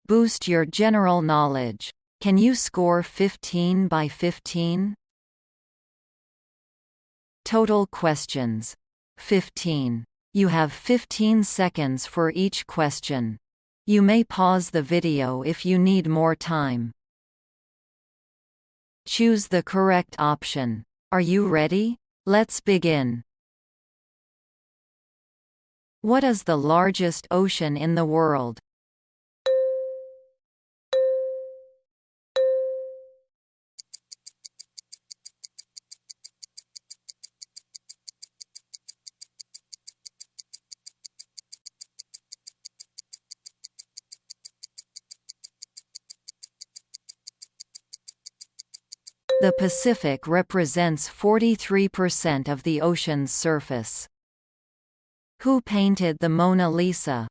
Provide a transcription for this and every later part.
Boost your general knowledge. Can you score 15 by 15? Total questions. 15. You have 15 seconds for each question. You may pause the video if you need more time. Choose the correct option. Are you ready? Let's begin. What is the largest ocean in the world? The Pacific represents 43% of the ocean's surface. Who painted the Mona Lisa?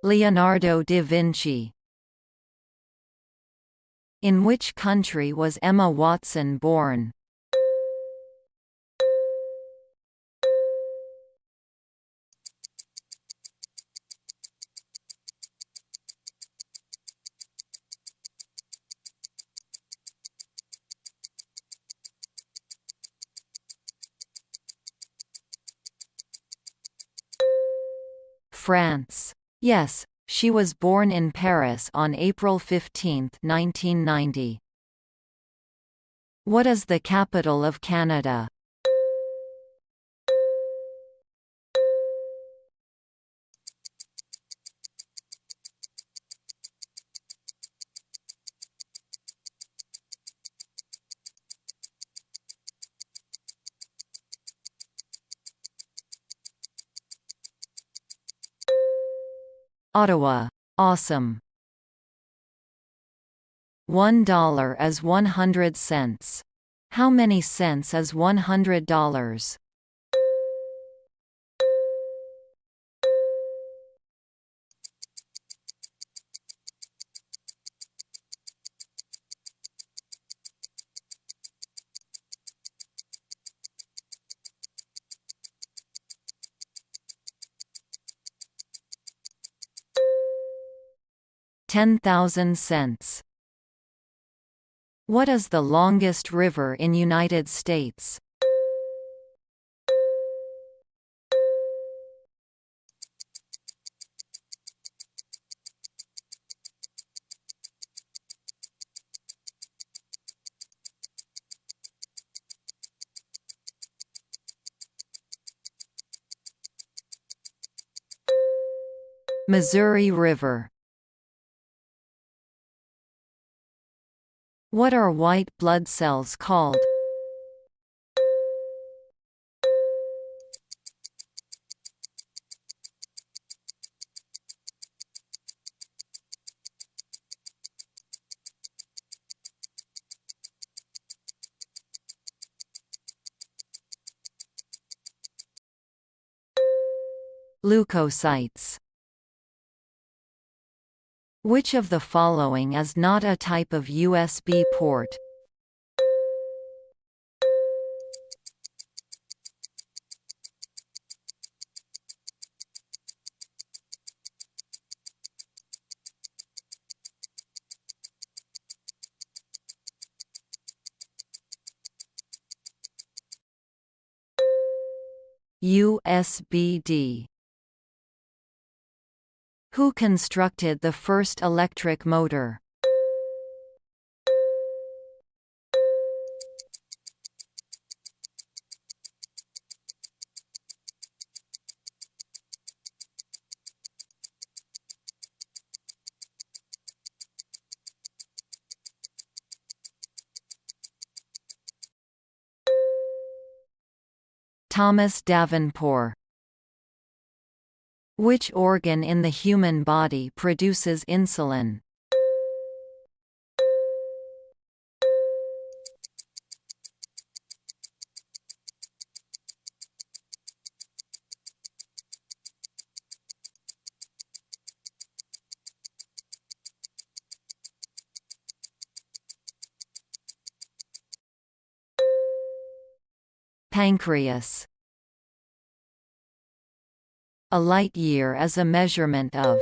Leonardo da Vinci. In which country was Emma Watson born? France. Yes, she was born in Paris on April 15, 1990. What is the capital of Canada? Ottawa. Awesome. $1 is 100 cents. How many cents is $100? $10,000. What is the longest river in United States? Missouri River. What are white blood cells called? Leukocytes. Which of the following is not a type of USB port? USB-D. Who constructed the first electric motor? Thomas Davenport. Which organ in the human body produces insulin? Pancreas. A light year is a measurement of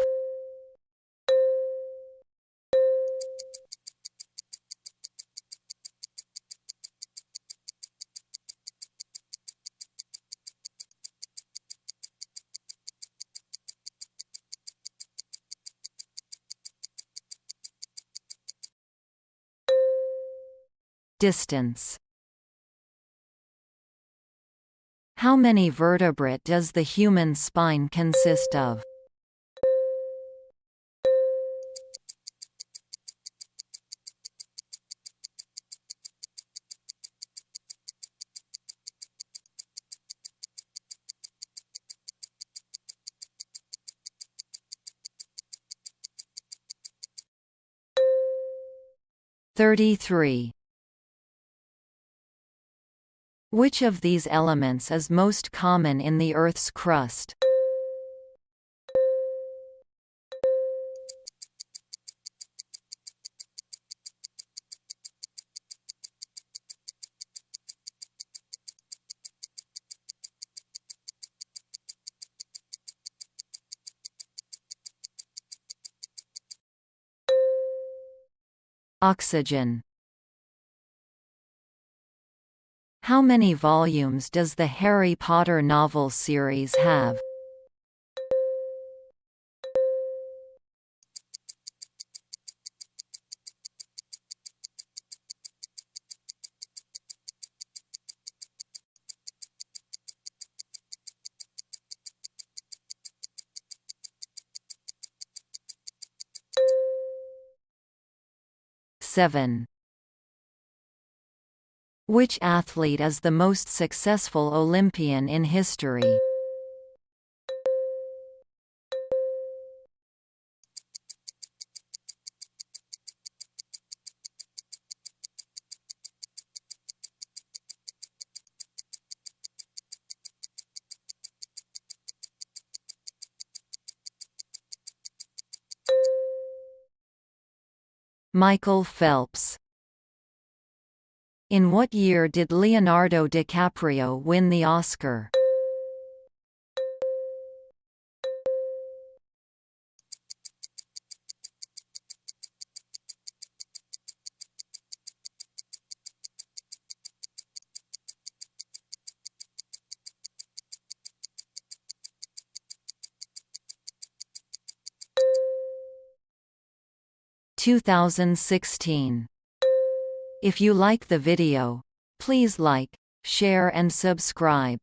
distance. How many vertebrae does the human spine consist of? (33). Which of these elements is most common in the Earth's crust? Oxygen. How many volumes does the Harry Potter novel series have? (7). Which athlete is the most successful Olympian in history? Michael Phelps. In what year did Leonardo DiCaprio win the Oscar? (2016). If you like the video, please like, share and subscribe.